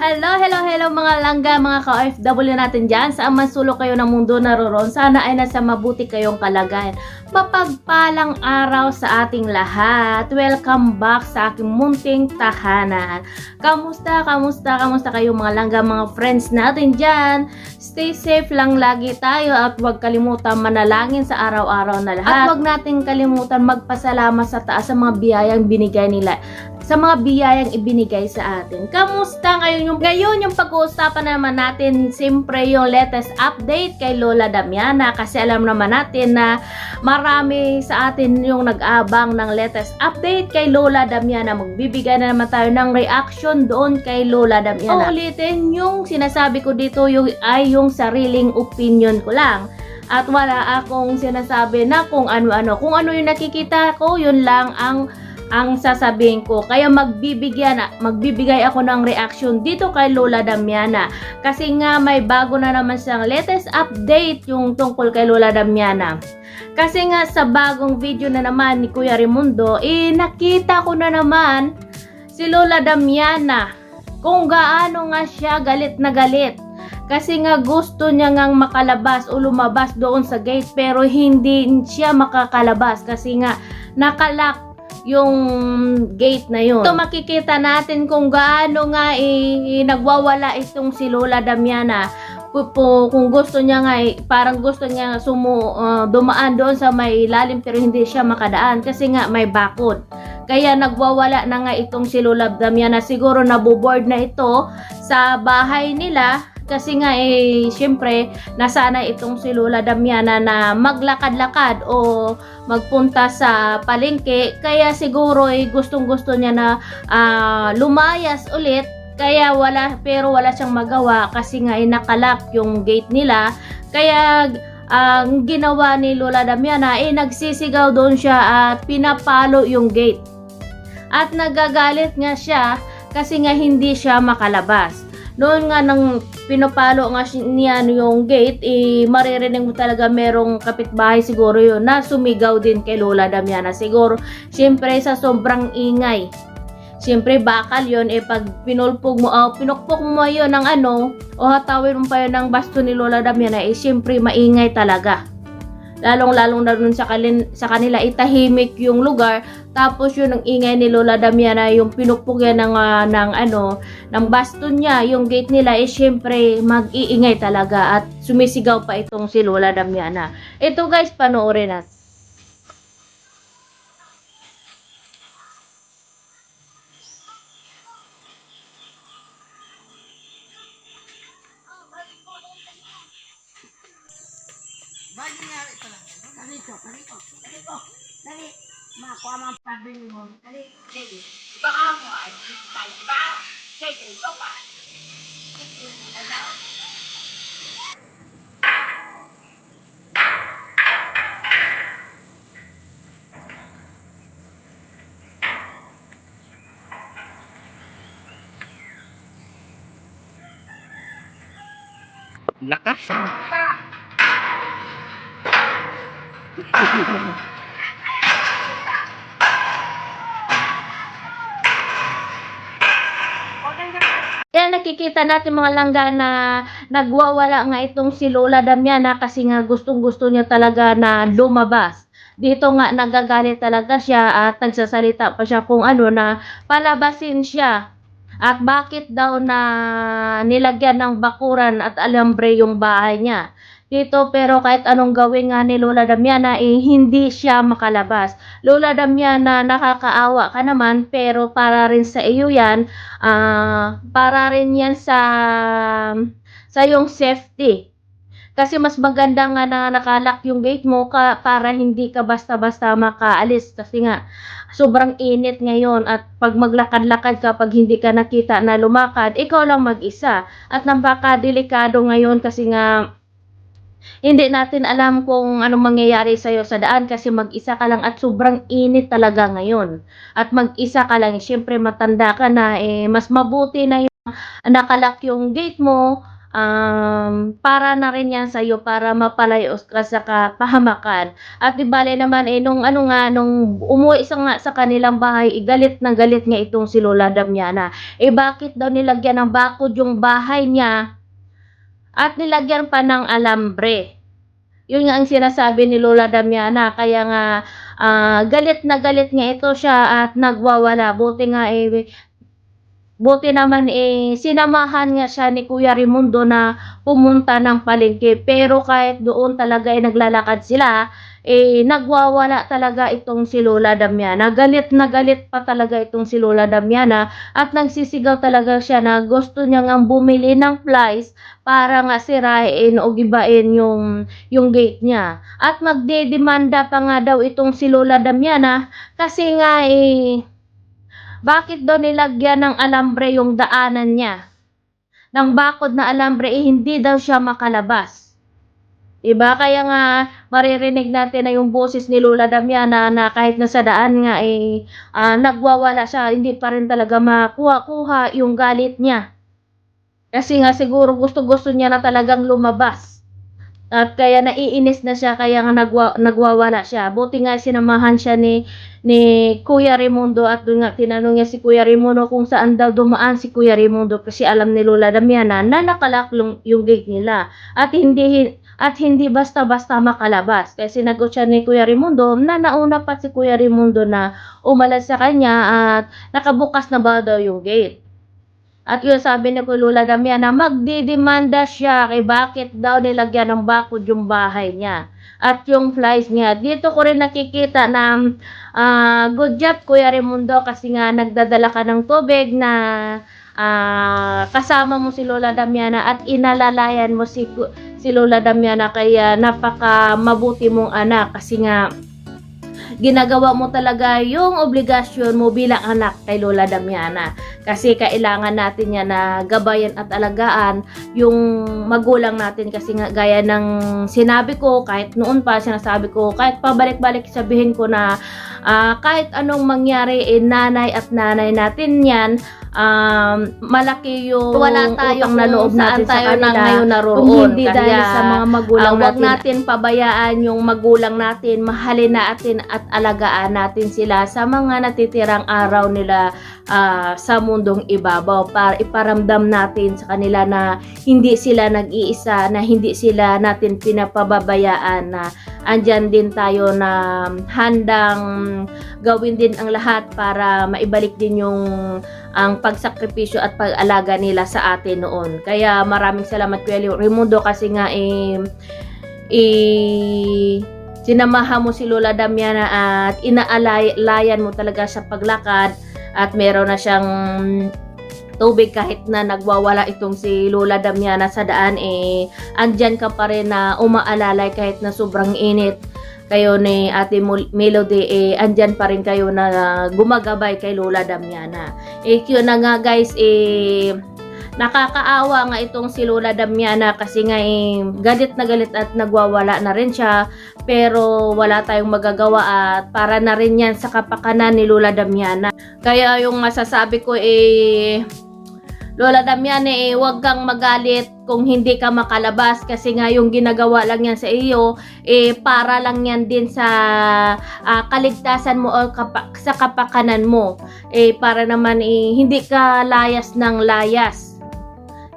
Hello mga langga, mga ka-OFW natin dyan. Saan man sulok kayo ng mundo naroon, sana ay nasa mabuti kayong kalagayan. Mapagpalang araw sa ating lahat. Welcome back sa aking munting tahanan. Kamusta kayo mga langga, mga friends natin dyan? Stay safe lang lagi tayo at huwag kalimutan manalangin sa araw-araw na lahat. At huwag natin kalimutan magpasalamat sa taas sa mga biyayang binigay nila, sa mga biyayang ibinigay sa atin. Kamusta ngayon? Ngayon yung pag-uusapan naman natin, siyempre yung latest update kay Lola Damiana, kasi alam naman natin na marami sa atin yung nag-aabang ng latest update kay Lola Damiana. Magbibigay na naman tayo ng reaction doon kay Lola Damiana. Ulitin, yung sinasabi ko dito ay yung sariling opinion ko lang. At wala akong sinasabi na kung ano-ano. Kung ano yung nakikita ko, yun lang ang sasabihin ko. Kaya magbibigay ako ng reaction dito kay Lola Damiana. Kasi nga may bago na naman siyang latest update yung tungkol kay Lola Damiana. Kasi nga sa bagong video na naman ni Kuya Raimundo, nakita ko na naman si Lola Damiana kung gaano nga siya galit na galit. Kasi nga gusto niya ngang makalabas o lumabas doon sa gate, pero hindi siya makakalabas kasi nga nakalock yung gate na yun. Ito makikita natin kung gaano nga nagwawala itong si Lola Damiana. Kung gusto niya nga parang gusto niya dumaan doon sa may ilalim, pero hindi siya makadaan kasi nga may bakod. Kaya nagwawala na nga itong si Lola Damiana. Siguro naboboard na ito sa bahay nila. Kasi nga syempre nasanay itong si Lola Damiana na maglakad-lakad o magpunta sa palengke, kaya siguro gustong-gusto niya na lumayas ulit, kaya wala siyang magawa kasi nga nakalock yung gate nila. Kaya ang ginawa ni Lola Damiana nagsisigaw doon siya at pinapalo yung gate. At nagagalit nga siya kasi nga hindi siya makalabas. Noon nga nang pinapalo nga niya yung gate, maririnig mo talaga merong kapitbahay siguro yun na sumigaw din kay Lola Damiana. Siguro, siyempre sa sobrang ingay. Siyempre bakal yun, pag pinupok mo yun ng o hatawin mo pa yun ng basto ni Lola Damiana, siyempre maingay talaga. Lalong na dun sa kanila, tahimik yung lugar, tapos yun ang ingay ni Lola Damiana, yung pinupok yan ng baston niya, yung gate nila, syempre mag-iingay talaga at sumisigaw pa itong si Lola Damiana. Ito guys, panoorin natin. Dali, makuha mga pabili mo. Dali, dali. Baka mo ay tayo ba? Sige, ito pa. Lakas. Yan, nakikita natin mga langga na nagwawala nga itong si Lola Damiana kasi nga gustong-gusto niya talaga na lumabas. Dito nga nagagalit talaga siya at nagsasalita pa siya kung na palabasin siya. At bakit daw na nilagyan ng bakuran at alambre yung bahay niya dito, pero kahit anong gawin nga ni Lola Damiana hindi siya makalabas. Lola Damiana, nakakaawa ka naman, pero para rin sa iyo yan, para rin yan sa yung safety. Kasi mas maganda nga na nakalock yung gate mo para hindi ka basta-basta makaalis. Kasi nga, sobrang init ngayon at pag maglakad-lakad ka, pag hindi ka nakita na lumakad, ikaw lang mag-isa. At napaka-delikado ngayon kasi nga, hindi natin alam kung anong mangyayari sa'yo sa daan kasi mag-isa ka lang at sobrang init talaga ngayon. At mag-isa ka lang, syempre matanda ka na, mas mabuti na yung nakalock yung gate mo para na rin yan sa'yo para mapalayo ka sa kapahamakan. At di bale naman nung nung umuwi nga sa kanilang bahay, galit na galit nga itong si Lola Damiana. Bakit daw nilagyan ng bakod yung bahay niya at nilagyan pa ng alambre? Yun nga ang sinasabi ni Lola Damiana, kaya nga galit na galit nga ito siya at nagwawala. Buti naman sinamahan nga siya ni Kuya Raimundo na pumunta ng palengke. Pero kahit doon talaga naglalakad sila, nagwawala talaga itong si Lola Damiana. Galit na galit pa talaga itong si Lola Damiana at nagsisigaw talaga siya na gusto niya nga bumili ng flies para nga sirain o gibain yung gate niya. At magdedemanda pa nga daw itong si Lola Damiana kasi nga bakit daw nilagyan ng alambre yung daanan niya? Ng bakod na alambre, hindi daw siya makalabas. Diba? Kaya nga, maririnig natin na yung boses ni Lola Damiana na kahit nasa daan nga, nagwawala siya, hindi pa rin talaga makuha-kuha yung galit niya. Kasi nga siguro gusto-gusto niya na talagang lumabas. At kaya naiinis na siya, kaya nga nagwawala siya. Buti nga sinamahan siya ni Kuya Raimundo at doon nga tinanong niya si Kuya Raimundo kung saan daw dumaan si Kuya Raimundo kasi alam ni Lola Damiana na nakalak yung gate nila at hindi basta-basta makalabas. Kasi sinagot siya ni Kuya Raimundo na nauna pa si Kuya Raimundo na umalas sa kanya at nakabukas na ba daw yung gate. At yun sabi ni Lola Damiana, magdidemanda siya kay bakit daw nilagyan ng bakod yung bahay niya. At yung flies niya, dito ko rin nakikita na good job Kuya Raimundo kasi nga nagdadala ka ng tubig na kasama mo si Lola Damiana at inalalayan mo si Lola Damiana, kaya napaka mabuti mong anak kasi nga ginagawa mo talaga yung obligasyon mo bilang anak kay Lola Damiana. Kasi kailangan natin yan na gabayan at alagaan yung magulang natin kasi nga gaya ng sinabi ko, kahit noon pa sinasabi ko, kahit pabalik-balik sabihin ko na kahit anong mangyari nanay at nanay natin yan, malaki yung Wala tayong utang na loob natin sa kanila ngayon naroon. kung hindi dahil sa mga magulang wag natin pabayaan yung magulang natin, mahalin natin at alagaan natin sila sa mga natitirang araw nila sa mundong ibabaw para iparamdam natin sa kanila na hindi sila nag-iisa, na hindi sila natin pinapababayaan, na andyan din tayo na handang gawin din ang lahat para maibalik din ang pagsakripisyo at pag-alaga nila sa atin noon. Kaya maraming salamat Kuya Raimundo kasi nga sinamahan mo si Lola Damiana at inaalayan mo talaga sa paglakad at meron na siyang tubig kahit na nagwawala itong si Lola Damiana sa daan, andyan ka pa rin na umaalalay kahit na sobrang init. Kayo ni Ate Melody, andyan pa rin kayo na gumagabay kay Lola Damiana. Yun na nga guys, nakakaawa nga itong si Lola Damiana kasi nga galit na galit at nagwawala na rin siya, pero wala tayong magagawa at para na rin yan sa kapakanan ni Lola Damiana. Kaya yung masasabi ko Lola Damiana, huwag kang magalit kung hindi ka makalabas kasi nga yung ginagawa lang yan sa iyo, para lang yan din sa kaligtasan mo o sa kapakanan mo. Para naman hindi ka layas ng layas.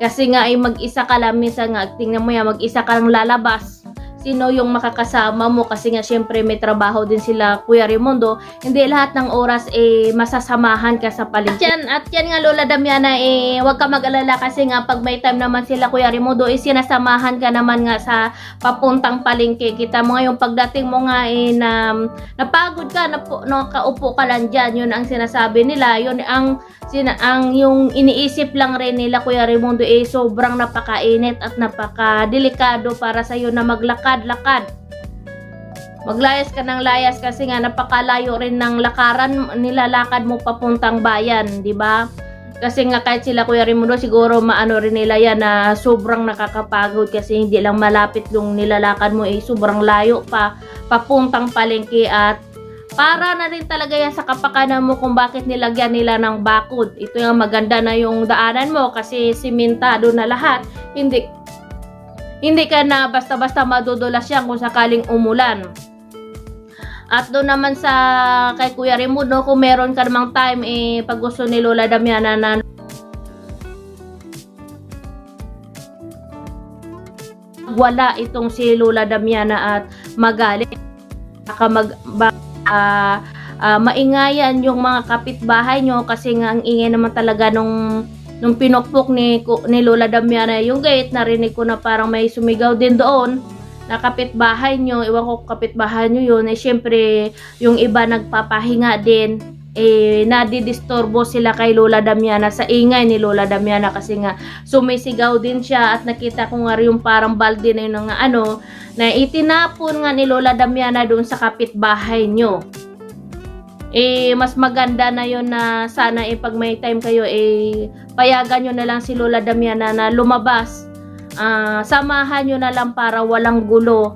Kasi nga mag-isa ka lang, minsan nga, tingnan mo yan, mag-isa ka lang lalabas. Sino yung makakasama mo kasi nga syempre may trabaho din sila Kuya Raimundo, hindi lahat ng oras masasamahan ka sa palengke. At yan nga Lola Damiana, huwag ka mag-alala kasi nga pag may time naman sila Kuya Raimundo, sinasamahan ka naman nga sa papuntang palengke. Kita mo nga yung pagdating mo nga na napagod ka, nakaupo ka lang dyan, yun ang sinasabi nila, yun ang yung iniisip lang rin nila Kuya Raimundo, sobrang napakainit at napakadelikado para sa iyo na maglakad. Maglayas ka ng layas kasi nga napakalayo rin ng lakaran, nilalakad mo papuntang bayan, di ba? Kasi nga kahit sila Kuya Raimundo siguro maano rin nila yan na sobrang nakakapagod kasi hindi lang malapit yung nilalakad mo, sobrang layo pa papuntang palengke at Para na rin talaga yan sa kapakanan mo kung bakit nilagyan nila ng bakod. Ito yung maganda na yung daanan mo kasi simentado na lahat. Hindi ka na basta-basta madudulas yan kung sakaling umulan. At doon naman sa kay Kuya Raimundo, kung meron ka namang time, pag gusto ni Lola Damiana na wala itong si Lola Damiana at magalit, maingayan yung mga kapitbahay nyo kasi nga ang ingay naman talaga nung pinukpok ni Lola Damiana yung gate. Narinig ko na parang may sumigaw din doon na kapitbahay nyo, iwan ko kapitbahay nyo yun, syempre yung iba nagpapahinga din, nadidisturbo sila kay Lola Damiana sa ingay ni Lola Damiana kasi nga sumisigaw din siya. At nakita ko nga yung parang balde na yun nga na itinapon nga ni Lola Damiana doon sa kapitbahay nyo. Mas maganda na yun na sana pag may time kayo, payagan nyo na lang si Lola Damiana na lumabas. Samahan nyo na lang para walang gulo,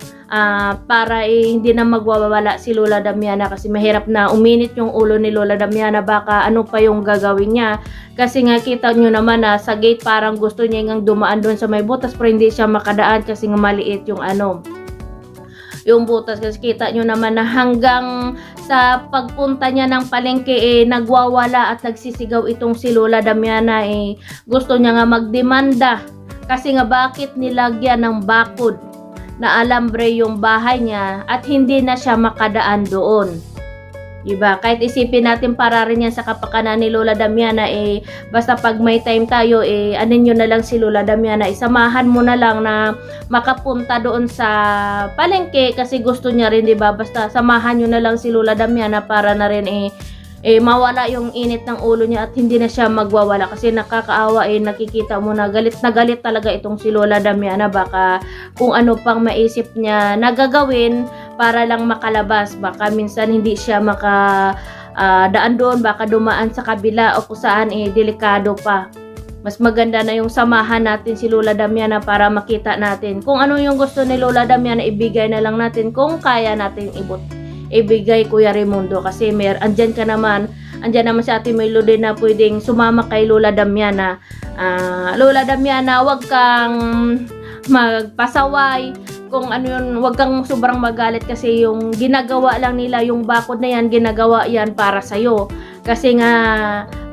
para hindi na magwawala si Lola Damiana kasi mahirap na uminit yung ulo ni Lola Damiana, baka ano pa yung gagawin niya. Kasi nga kita nyo naman na sa gate parang gusto niya ngang dumaan doon sa may butas pero hindi siya makadaan kasi nga maliit yung butas. Kasi kita nyo naman na hanggang sa pagpunta niya ng palengke nagwawala at nagsisigaw itong si Lola Damiana. Gusto niya nga magdemanda kasi nga bakit nilagyan ng bakod na alambre yung bahay niya at hindi na siya makadaan doon. Diba? Kahit isipin natin para rin yan sa kapakanan ni Lola Damiana, basta pag may time tayo, anin nyo na lang si Lola Damiana, isamahan mo na lang na makapunta doon sa palengke kasi gusto niya rin, diba? Basta samahan nyo na lang si Lola Damiana para na rin mawala yung init ng ulo niya at hindi na siya magwawala kasi nakakaawa. Nakikita mo na galit talaga itong si Lola Damiana. Baka kung ano pang maisip niya nagagawin para lang makalabas, baka minsan hindi siya daan doon, baka dumaan sa kabila o kung saan delikado pa. Mas maganda na yung samahan natin si Lola Damiana para makita natin kung ano yung gusto ni Lola Damiana, ibigay na lang natin kung kaya natin ibigay, Kuya Raimundo, kasi andyan naman si Ate Melody na pwedeng sumama kay Lola Damiana. Lola Damiana, wag kang magpasaway, kung ano yun, wag kang sobrang magalit kasi yung ginagawa lang nila, yung bakod na yan, ginagawa yan para sa'yo. Kasi nga,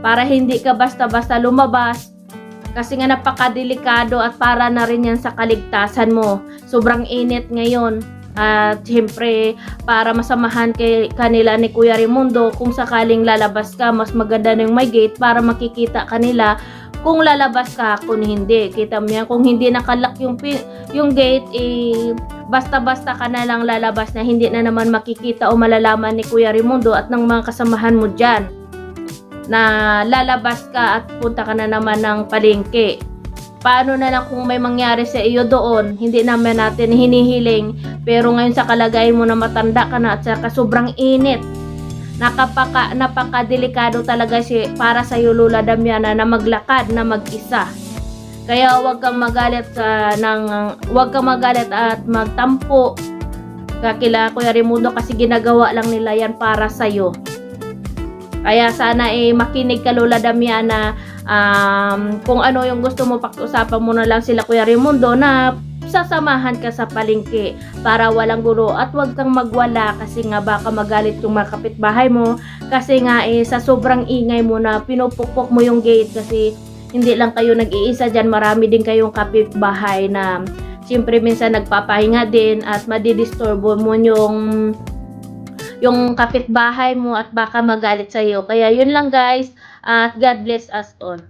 para hindi ka basta-basta lumabas, kasi nga napakadelikado at para na rin yan sa kaligtasan mo. Sobrang init ngayon. At siyempre, para masamahan kanila ni Kuya Raimundo, kung sakaling lalabas ka, mas maganda na yung may gate para makikita kanila kung lalabas ka, kung hindi. Kita mo yan, kung hindi nakalak yung gate, basta-basta ka na lang lalabas na hindi na naman makikita o malalaman ni Kuya Raimundo at ng mga kasamahan mo dyan na lalabas ka at punta ka na naman ng palengke. Paano na lang kung may mangyari sa iyo doon? Hindi naman natin hinihiling, pero ngayon sa kalagayan mo na matanda ka na at saka sobrang init, napakadelikado talaga para sa iyo, Lola Damiana, na maglakad na mag-isa. Kaya huwag kang magalit at magtampo kila Kuya Raimundo kasi ginagawa lang nila yan para sa iyo. Kaya sana makinig ka, Lola Damiana. Kung ano yung gusto mo, pag-usapan mo na lang sila Kuya Raimundo na sasamahan ka sa palengke para walang gulo at wag kang magwala kasi nga baka magalit yung mga kapitbahay mo kasi nga sa sobrang ingay mo na pinupukpok mo yung gate kasi hindi lang kayo nag-iisa dyan, marami din kayong kapitbahay na siyempre minsan nagpapahinga din at madidisturbo mo yung kapitbahay mo at baka magalit sa iyo. Kaya yun lang guys, at God bless us all.